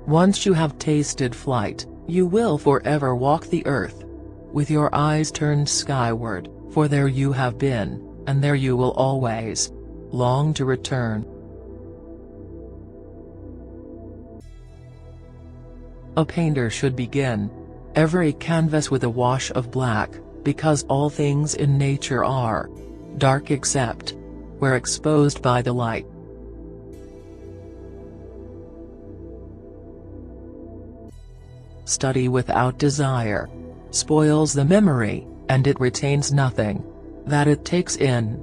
Once you have tasted flight, you will forever walk the earth, with your eyes turned skyward, for there you have been, and there you will always long to return. A painter should begin every canvas with a wash of black, because all things in nature are dark except where exposed by the light. Study without desire spoils the memory, and it retains nothing that it takes in.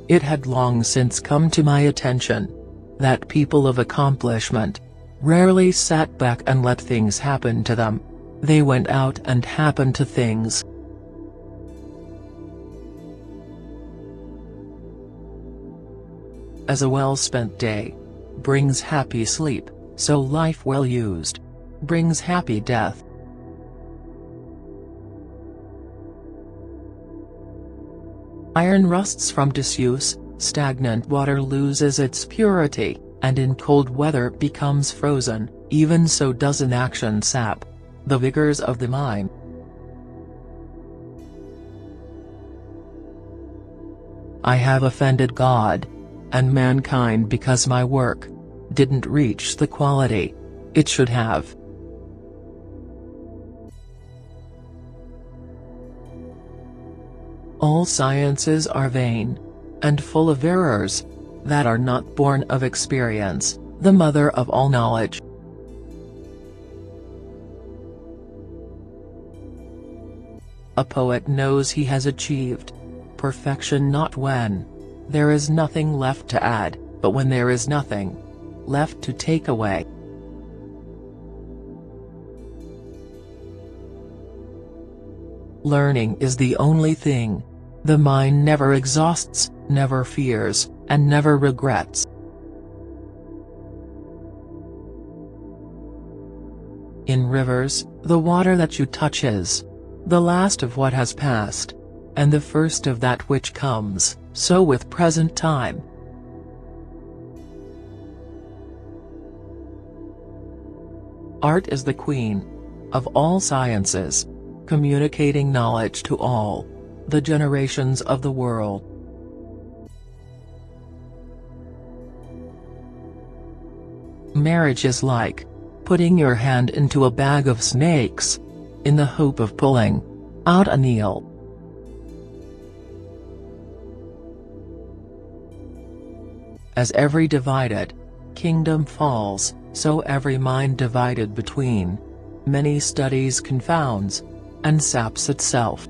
It had long since come to my attention that people of accomplishment rarely sat back and let things happen to them. They went out and happened to things. As a well-spent day brings happy sleep, so life well used brings happy death. Iron rusts from disuse, stagnant water loses its purity, and in cold weather becomes frozen. Even so does inaction sap the vigors of the mind. I have offended God and mankind because my work didn't reach the quality it should have. All sciences are vain and full of errors that are not born of experience, the mother of all knowledge. A poet knows he has achieved perfection not when there is nothing left to add, but when there is nothing left to take away. Learning is the only thing the mind never exhausts, never fears, and never regrets. In rivers, the water that you touch is the last of what has passed, and the first of that which comes, so with present time. Art is the queen of all sciences, communicating knowledge to all the generations of the world. Marriage is like putting your hand into a bag of snakes, in the hope of pulling out an eel. As every divided kingdom falls, so every mind divided between many studies confounds and saps itself.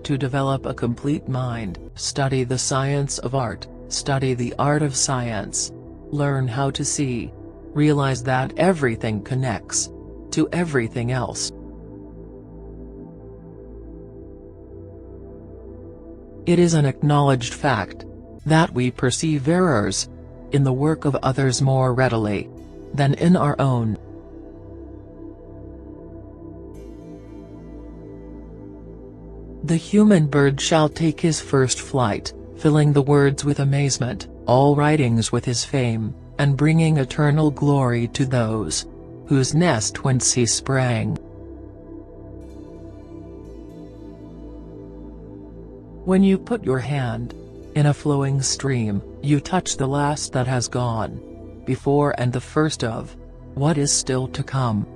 To develop a complete mind, study the science of art, study the art of science. Learn how to see, realize that everything connects to everything else. It is an acknowledged fact that we perceive errors in the work of others more readily than in our own. The human bird shall take his first flight, filling the words with amazement, all writings with his fame, and bringing eternal glory to those whose nest whence he sprang. When you put your hand in a flowing stream, you touch the last that has gone before and the first of what is still to come.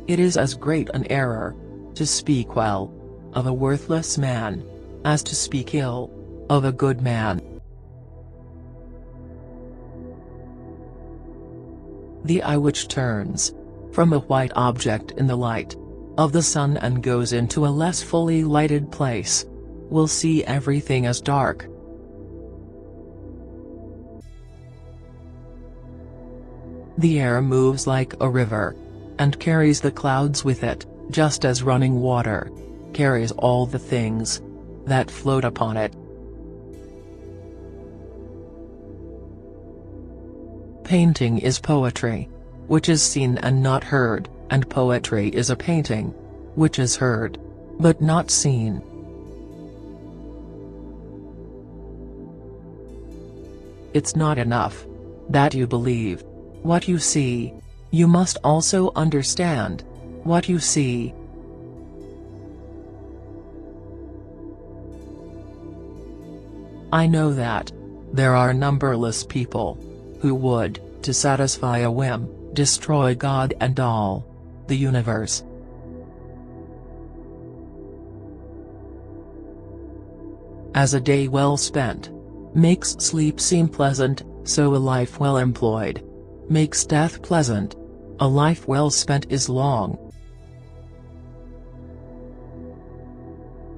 It is as great an error to speak well of a worthless man as to speak ill of a good man. The eye which turns from a white object in the light of the sun and goes into a less fully lighted place will see everything as dark. The air moves like a river and carries the clouds with it, just as running water carries all the things that float upon it. Painting is poetry, which is seen and not heard, and poetry is a painting, which is heard, but not seen. It's not enough that you believe what you see, you must also understand what you see. I know that there are numberless people who would, to satisfy a whim, destroy God and all the universe. As a day well spent makes sleep seem pleasant, so a life well employed makes death pleasant. A life well spent is long,